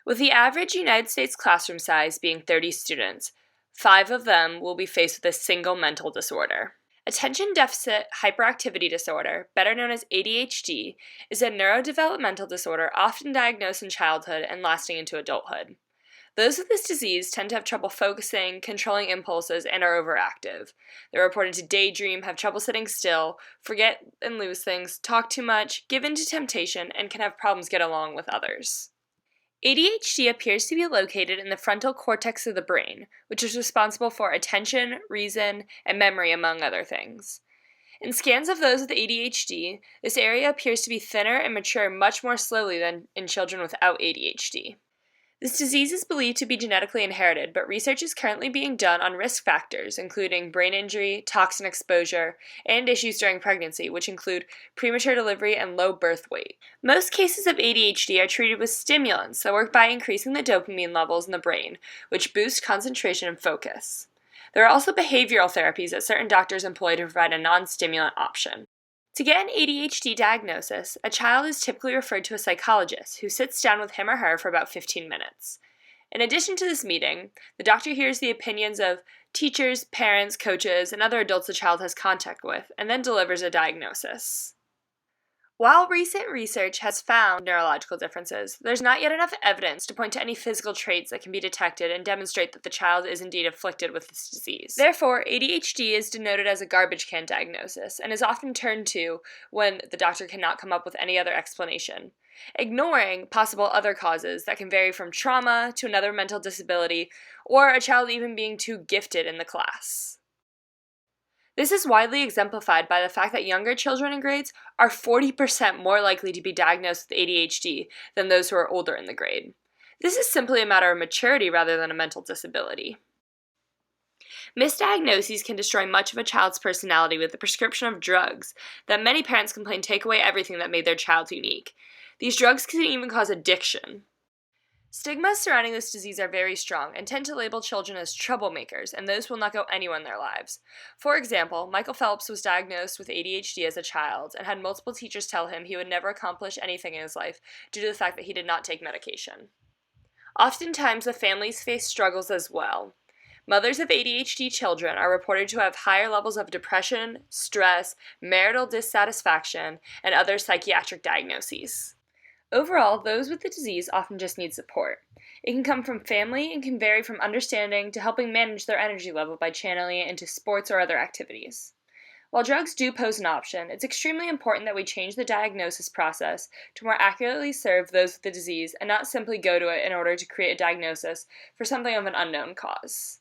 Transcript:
With the average United States classroom size being 30 students, 5 of them will be faced with a single mental disorder. Attention deficit hyperactivity disorder, better known as ADHD, is a neurodevelopmental disorder often diagnosed in childhood and lasting into adulthood. Those with this disease tend to have trouble focusing, controlling impulses, and are overactive. They're reported to daydream, have trouble sitting still, forget and lose things, talk too much, give in to temptation, and can have problems get along with others. ADHD appears to be located in the frontal cortex of the brain, which is responsible for attention, reason, and memory, among other things. In scans of those with ADHD, this area appears to be thinner and mature much more slowly than in children without ADHD. This disease is believed to be genetically inherited, but research is currently being done on risk factors, including brain injury, toxin exposure, and issues during pregnancy, which include premature delivery and low birth weight. Most cases of ADHD are treated with stimulants that work by increasing the dopamine levels in the brain, which boost concentration and focus. There are also behavioral therapies that certain doctors employ to provide a non-stimulant option. To get an ADHD diagnosis, a child is typically referred to a psychologist who sits down with him or her for about 15 minutes. In addition to this meeting, the doctor hears the opinions of teachers, parents, coaches, and other adults the child has contact with, and then delivers a diagnosis. While recent research has found neurological differences, there's not yet enough evidence to point to any physical traits that can be detected and demonstrate that the child is indeed afflicted with this disease. Therefore, ADHD is denoted as a garbage can diagnosis and is often turned to when the doctor cannot come up with any other explanation, ignoring possible other causes that can vary from trauma to another mental disability or a child even being too gifted in the class. This is widely exemplified by the fact that younger children in grades are 40% more likely to be diagnosed with ADHD than those who are older in the grade. This is simply a matter of maturity rather than a mental disability. Misdiagnoses can destroy much of a child's personality with the prescription of drugs that many parents complain take away everything that made their child unique. These drugs can even cause addiction. Stigmas surrounding this disease are very strong and tend to label children as troublemakers and those who will not go anywhere in their lives. For example, Michael Phelps was diagnosed with ADHD as a child and had multiple teachers tell him he would never accomplish anything in his life due to the fact that he did not take medication. Oftentimes, the families face struggles as well. Mothers of ADHD children are reported to have higher levels of depression, stress, marital dissatisfaction, and other psychiatric diagnoses. Overall, those with the disease often just need support. It can come from family and can vary from understanding to helping manage their energy level by channeling it into sports or other activities. While drugs do pose an option, it's extremely important that we change the diagnosis process to more accurately serve those with the disease and not simply go to it in order to create a diagnosis for something of an unknown cause.